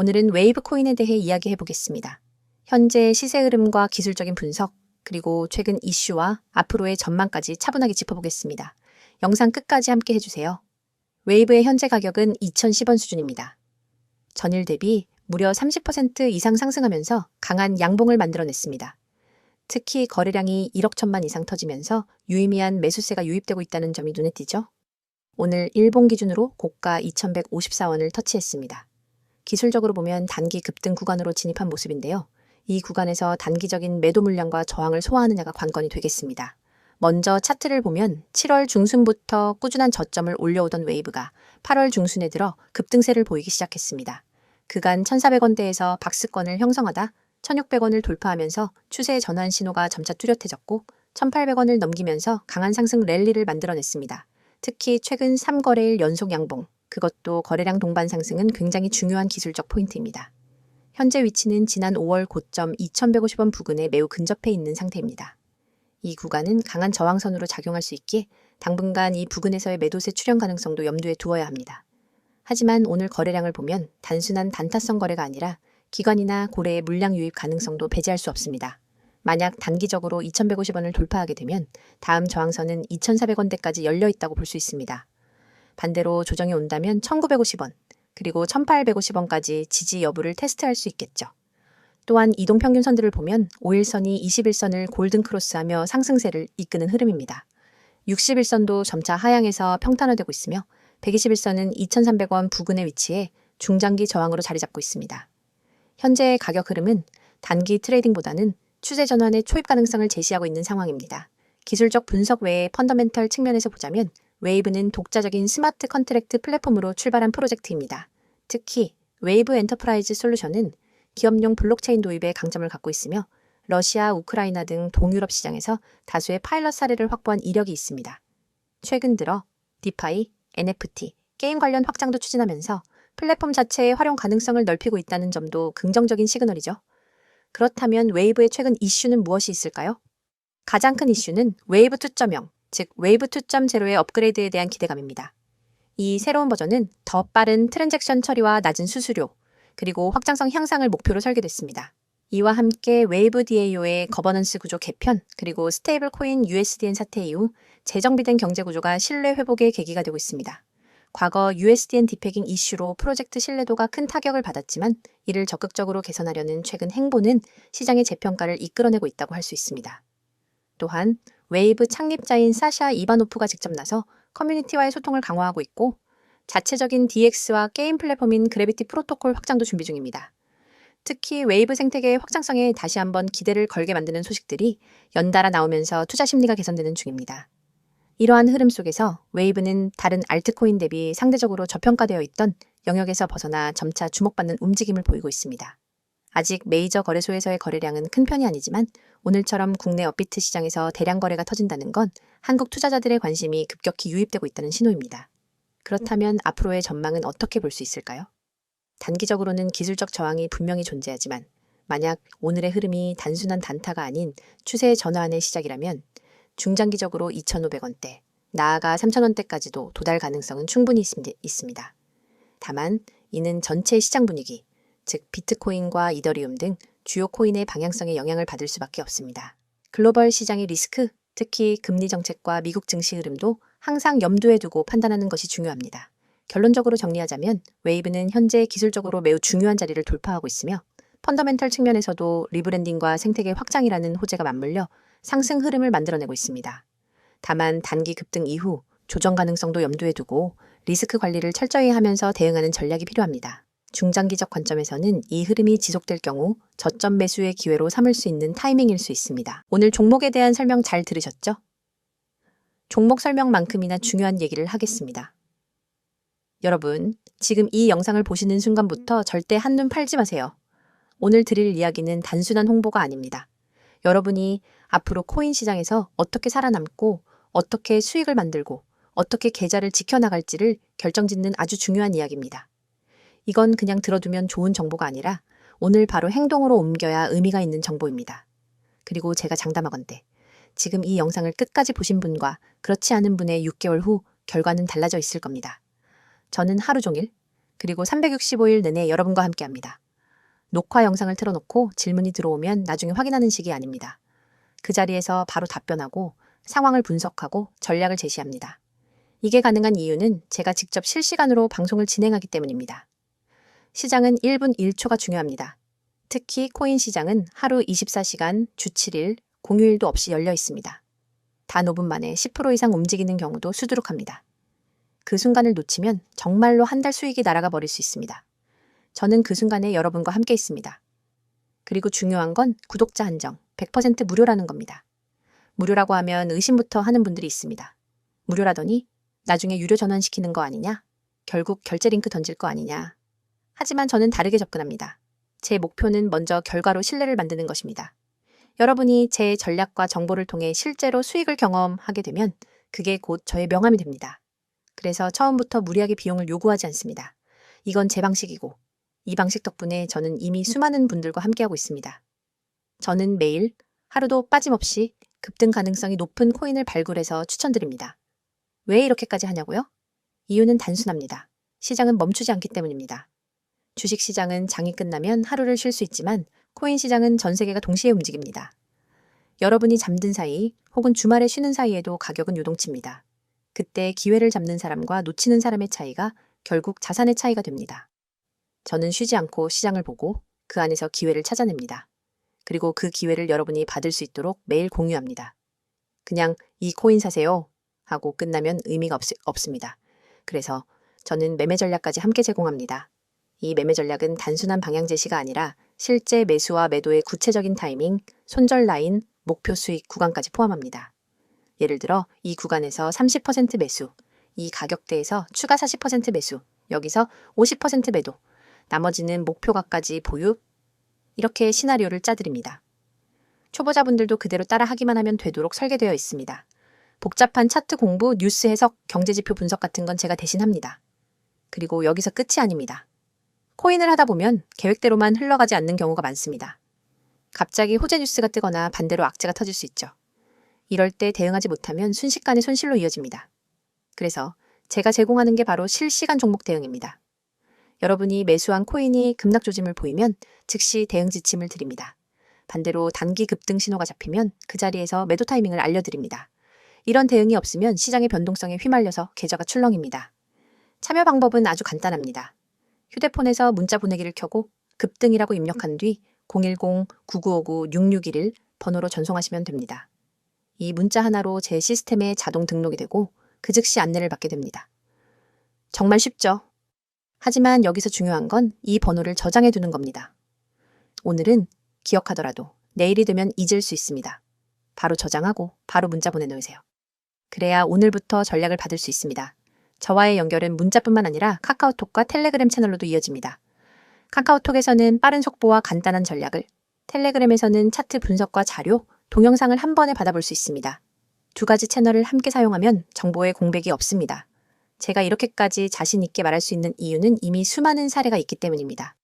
오늘은 웨이브 코인에 대해 이야기해 보겠습니다. 현재 시세 흐름과 기술적인 분석, 그리고 최근 이슈와 앞으로의 전망까지 차분하게 짚어보겠습니다. 영상 끝까지 함께 해주세요. 웨이브의 현재 가격은 2010원 수준입니다. 전일 대비 무려 30% 이상 상승하면서 강한 양봉을 만들어냈습니다. 특히 거래량이 1억 천만 이상 터지면서 유의미한 매수세가 유입되고 있다는 점이 눈에 띄죠. 오늘 일본 기준으로 고가 2154원을 터치했습니다. 기술적으로 보면 단기 급등 구간으로 진입한 모습인데요. 이 구간에서 단기적인 매도 물량과 저항을 소화하느냐가 관건이 되겠습니다. 먼저 차트를 보면 7월 중순부터 꾸준한 저점을 올려오던 웨이브가 8월 중순에 들어 급등세를 보이기 시작했습니다. 그간 1,400원대에서 박스권을 형성하다 1,600원을 돌파하면서 추세의 전환 신호가 점차 뚜렷해졌고 1,800원을 넘기면서 강한 상승 랠리를 만들어냈습니다. 특히 최근 3거래일 연속 양봉, 그것도 거래량 동반 상승은 굉장히 중요한 기술적 포인트입니다. 현재 위치는 지난 5월 고점 2,150원 부근에 매우 근접해 있는 상태입니다. 이 구간은 강한 저항선으로 작용할 수 있기에 당분간 이 부근에서의 매도세 출현 가능성도 염두에 두어야 합니다. 하지만 오늘 거래량을 보면 단순한 단타성 거래가 아니라 기관이나 고래의 물량 유입 가능성도 배제할 수 없습니다. 만약 단기적으로 2,150원을 돌파하게 되면 다음 저항선은 2,400원대까지 열려 있다고 볼 수 있습니다. 반대로 조정이 온다면 1,950원, 그리고 1,850원까지 지지 여부를 테스트할 수 있겠죠. 또한 이동평균선들을 보면 5일선이 21선을 골든크로스하며 상승세를 이끄는 흐름입니다. 60일선도 점차 하향해서 평탄화되고 있으며 121선은 2,300원 부근에 위치해 중장기 저항으로 자리 잡고 있습니다. 현재의 가격 흐름은 단기 트레이딩보다는 추세 전환의 초입 가능성을 제시하고 있는 상황입니다. 기술적 분석 외에 펀더멘털 측면에서 보자면 웨이브는 독자적인 스마트 컨트랙트 플랫폼으로 출발한 프로젝트입니다. 특히 웨이브 엔터프라이즈 솔루션은 기업용 블록체인 도입에 강점을 갖고 있으며 러시아, 우크라이나 등 동유럽 시장에서 다수의 파일럿 사례를 확보한 이력이 있습니다. 최근 들어 디파이, NFT, 게임 관련 확장도 추진하면서 플랫폼 자체의 활용 가능성을 넓히고 있다는 점도 긍정적인 시그널이죠. 그렇다면 웨이브의 최근 이슈는 무엇이 있을까요? 가장 큰 이슈는 웨이브 2.0, 즉 웨이브 2.0의 업그레이드에 대한 기대감입니다. 이 새로운 버전은 더 빠른 트랜잭션 처리와 낮은 수수료, 그리고 확장성 향상을 목표로 설계됐습니다. 이와 함께 웨이브 DAO의 거버넌스 구조 개편, 그리고 스테이블 코인 USDN 사태 이후 재정비된 경제 구조가 신뢰 회복의 계기가 되고 있습니다. 과거 USDN 디패깅 이슈로 프로젝트 신뢰도가 큰 타격을 받았지만 이를 적극적으로 개선하려는 최근 행보는 시장의 재평가를 이끌어내고 있다고 할 수 있습니다. 또한 웨이브 창립자인 사샤 이바노프가 직접 나서 커뮤니티와의 소통을 강화하고 있고 자체적인 DX와 게임 플랫폼인 그래비티 프로토콜 확장도 준비 중입니다. 특히 웨이브 생태계의 확장성에 다시 한번 기대를 걸게 만드는 소식들이 연달아 나오면서 투자 심리가 개선되는 중입니다. 이러한 흐름 속에서 웨이브는 다른 알트코인 대비 상대적으로 저평가되어 있던 영역에서 벗어나 점차 주목받는 움직임을 보이고 있습니다. 아직 메이저 거래소에서의 거래량은 큰 편이 아니지만 오늘처럼 국내 업비트 시장에서 대량 거래가 터진다는 건 한국 투자자들의 관심이 급격히 유입되고 있다는 신호입니다. 그렇다면 앞으로의 전망은 어떻게 볼 수 있을까요? 단기적으로는 기술적 저항이 분명히 존재하지만 만약 오늘의 흐름이 단순한 단타가 아닌 추세의 전환의 시작이라면 중장기적으로 2,500원대, 나아가 3,000원대까지도 도달 가능성은 충분히 있습니다. 다만 이는 전체 시장 분위기, 즉 비트코인과 이더리움 등 주요 코인의 방향성에 영향을 받을 수밖에 없습니다. 글로벌 시장의 리스크, 특히 금리 정책과 미국 증시 흐름도 항상 염두에 두고 판단하는 것이 중요합니다. 결론적으로 정리하자면 웨이브는 현재 기술적으로 매우 중요한 자리를 돌파하고 있으며 펀더멘털 측면에서도 리브랜딩과 생태계 확장이라는 호재가 맞물려 상승 흐름을 만들어내고 있습니다. 다만 단기 급등 이후 조정 가능성도 염두에 두고 리스크 관리를 철저히 하면서 대응하는 전략이 필요합니다. 중장기적 관점에서는 이 흐름이 지속될 경우 저점 매수의 기회로 삼을 수 있는 타이밍일 수 있습니다. 오늘 종목에 대한 설명 잘 들으셨죠? 종목 설명만큼이나 중요한 얘기를 하겠습니다. 여러분, 지금 이 영상을 보시는 순간부터 절대 한눈 팔지 마세요. 오늘 드릴 이야기는 단순한 홍보가 아닙니다. 여러분이 앞으로 코인 시장에서 어떻게 살아남고 어떻게 수익을 만들고 어떻게 계좌를 지켜나갈지를 결정짓는 아주 중요한 이야기입니다. 이건 그냥 들어두면 좋은 정보가 아니라 오늘 바로 행동으로 옮겨야 의미가 있는 정보입니다. 그리고 제가 장담하건대 지금 이 영상을 끝까지 보신 분과 그렇지 않은 분의 6개월 후 결과는 달라져 있을 겁니다. 저는 하루 종일, 그리고 365일 내내 여러분과 함께합니다. 녹화 영상을 틀어놓고 질문이 들어오면 나중에 확인하는 식이 아닙니다. 그 자리에서 바로 답변하고 상황을 분석하고 전략을 제시합니다. 이게 가능한 이유는 제가 직접 실시간으로 방송을 진행하기 때문입니다. 시장은 1분 1초가 중요합니다. 특히 코인 시장은 하루 24시간, 주 7일, 공휴일도 없이 열려 있습니다. 단 5분 만에 10% 이상 움직이는 경우도 수두룩합니다. 그 순간을 놓치면 정말로 한 달 수익이 날아가 버릴 수 있습니다. 저는 그 순간에 여러분과 함께 있습니다. 그리고 중요한 건 구독자 한정, 100% 무료라는 겁니다. 무료라고 하면 의심부터 하는 분들이 있습니다. 무료라더니 나중에 유료 전환시키는 거 아니냐? 결국 결제 링크 던질 거 아니냐? 하지만 저는 다르게 접근합니다. 제 목표는 먼저 결과로 신뢰를 만드는 것입니다. 여러분이 제 전략과 정보를 통해 실제로 수익을 경험하게 되면 그게 곧 저의 명함이 됩니다. 그래서 처음부터 무리하게 비용을 요구하지 않습니다. 이건 제 방식이고 이 방식 덕분에 저는 이미 수많은 분들과 함께하고 있습니다. 저는 매일 하루도 빠짐없이 급등 가능성이 높은 코인을 발굴해서 추천드립니다. 왜 이렇게까지 하냐고요? 이유는 단순합니다. 시장은 멈추지 않기 때문입니다. 주식 시장은 장이 끝나면 하루를 쉴 수 있지만 코인 시장은 전 세계가 동시에 움직입니다. 여러분이 잠든 사이 혹은 주말에 쉬는 사이에도 가격은 요동칩니다. 그때 기회를 잡는 사람과 놓치는 사람의 차이가 결국 자산의 차이가 됩니다. 저는 쉬지 않고 시장을 보고 그 안에서 기회를 찾아냅니다. 그리고 그 기회를 여러분이 받을 수 있도록 매일 공유합니다. 그냥 이 코인 사세요 하고 끝나면 의미가 없습니다. 그래서 저는 매매 전략까지 함께 제공합니다. 이 매매 전략은 단순한 방향 제시가 아니라 실제 매수와 매도의 구체적인 타이밍, 손절 라인, 목표 수익 구간까지 포함합니다. 예를 들어 이 구간에서 30% 매수, 이 가격대에서 추가 40% 매수, 여기서 50% 매도, 나머지는 목표가까지 보유, 이렇게 시나리오를 짜드립니다. 초보자분들도 그대로 따라 하기만 하면 되도록 설계되어 있습니다. 복잡한 차트 공부, 뉴스 해석, 경제지표 분석 같은 건 제가 대신 합니다. 그리고 여기서 끝이 아닙니다. 코인을 하다 보면 계획대로만 흘러가지 않는 경우가 많습니다. 갑자기 호재 뉴스가 뜨거나 반대로 악재가 터질 수 있죠. 이럴 때 대응하지 못하면 순식간에 손실로 이어집니다. 그래서 제가 제공하는 게 바로 실시간 종목 대응입니다. 여러분이 매수한 코인이 급락 조짐을 보이면 즉시 대응 지침을 드립니다. 반대로 단기 급등 신호가 잡히면 그 자리에서 매도 타이밍을 알려드립니다. 이런 대응이 없으면 시장의 변동성에 휘말려서 계좌가 출렁입니다. 참여 방법은 아주 간단합니다. 휴대폰에서 문자 보내기를 켜고 급등이라고 입력한 뒤 010-9959-6611 번호로 전송하시면 됩니다. 이 문자 하나로 제 시스템에 자동 등록이 되고 그 즉시 안내를 받게 됩니다. 정말 쉽죠? 하지만 여기서 중요한 건 이 번호를 저장해 두는 겁니다. 오늘은 기억하더라도 내일이 되면 잊을 수 있습니다. 바로 저장하고 바로 문자 보내놓으세요. 그래야 오늘부터 전략을 받을 수 있습니다. 저와의 연결은 문자뿐만 아니라 카카오톡과 텔레그램 채널로도 이어집니다. 카카오톡에서는 빠른 속보와 간단한 전략을, 텔레그램에서는 차트 분석과 자료, 동영상을 한 번에 받아볼 수 있습니다. 두 가지 채널을 함께 사용하면 정보에 공백이 없습니다. 제가 이렇게까지 자신 있게 말할 수 있는 이유는 이미 수많은 사례가 있기 때문입니다.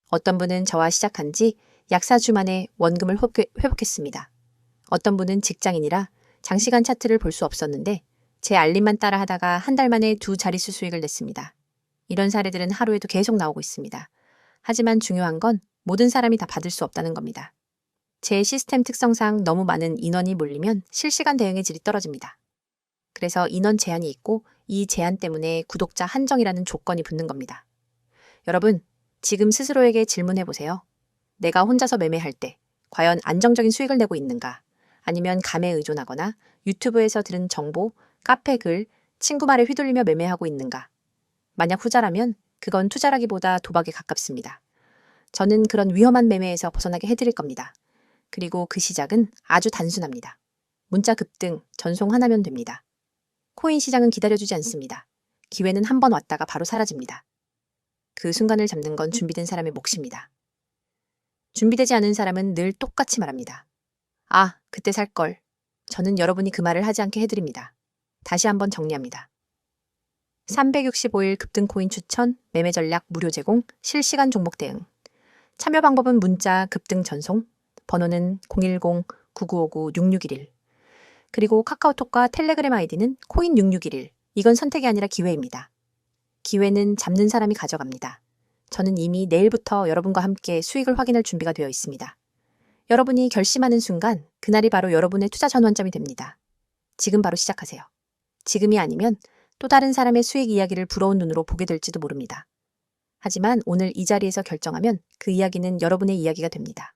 어떤 분은 저와 시작한 지 약 4주 만에 원금을 회복했습니다. 어떤 분은 직장인이라 장시간 차트를 볼 수 없었는데 제 알림만 따라 하다가 한 달 만에 2자릿수 수익을 냈습니다. 이런 사례들은 하루에도 계속 나오고 있습니다. 하지만 중요한 건 모든 사람이 다 받을 수 없다는 겁니다. 제 시스템 특성상 너무 많은 인원이 몰리면 실시간 대응의 질이 떨어집니다. 그래서 인원 제한이 있고 이 제한 때문에 구독자 한정이라는 조건이 붙는 겁니다. 여러분, 지금 스스로에게 질문해 보세요. 내가 혼자서 매매할 때 과연 안정적인 수익을 내고 있는가? 아니면 감에 의존하거나 유튜브에서 들은 정보, 카페 글, 친구 말에 휘둘리며 매매하고 있는가? 만약 후자라면 그건 투자라기보다 도박에 가깝습니다. 저는 그런 위험한 매매에서 벗어나게 해드릴 겁니다. 그리고 그 시작은 아주 단순합니다. 문자 급등, 전송 하나면 됩니다. 코인 시장은 기다려주지 않습니다. 기회는 한 번 왔다가 바로 사라집니다. 그 순간을 잡는 건 준비된 사람의 몫입니다. 준비되지 않은 사람은 늘 똑같이 말합니다. 아, 그때 살 걸. 저는 여러분이 그 말을 하지 않게 해드립니다. 다시 한번 정리합니다. 365일 급등 코인 추천, 매매 전략 무료 제공, 실시간 종목 대응. 참여 방법은 문자 급등 전송, 번호는 010-9959-6611. 그리고 카카오톡과 텔레그램 아이디는 코인6611. 이건 선택이 아니라 기회입니다. 기회는 잡는 사람이 가져갑니다. 저는 이미 내일부터 여러분과 함께 수익을 확인할 준비가 되어 있습니다. 여러분이 결심하는 순간 그날이 바로 여러분의 투자 전환점이 됩니다. 지금 바로 시작하세요. 지금이 아니면 또 다른 사람의 수익 이야기를 부러운 눈으로 보게 될지도 모릅니다. 하지만 오늘 이 자리에서 결정하면 그 이야기는 여러분의 이야기가 됩니다.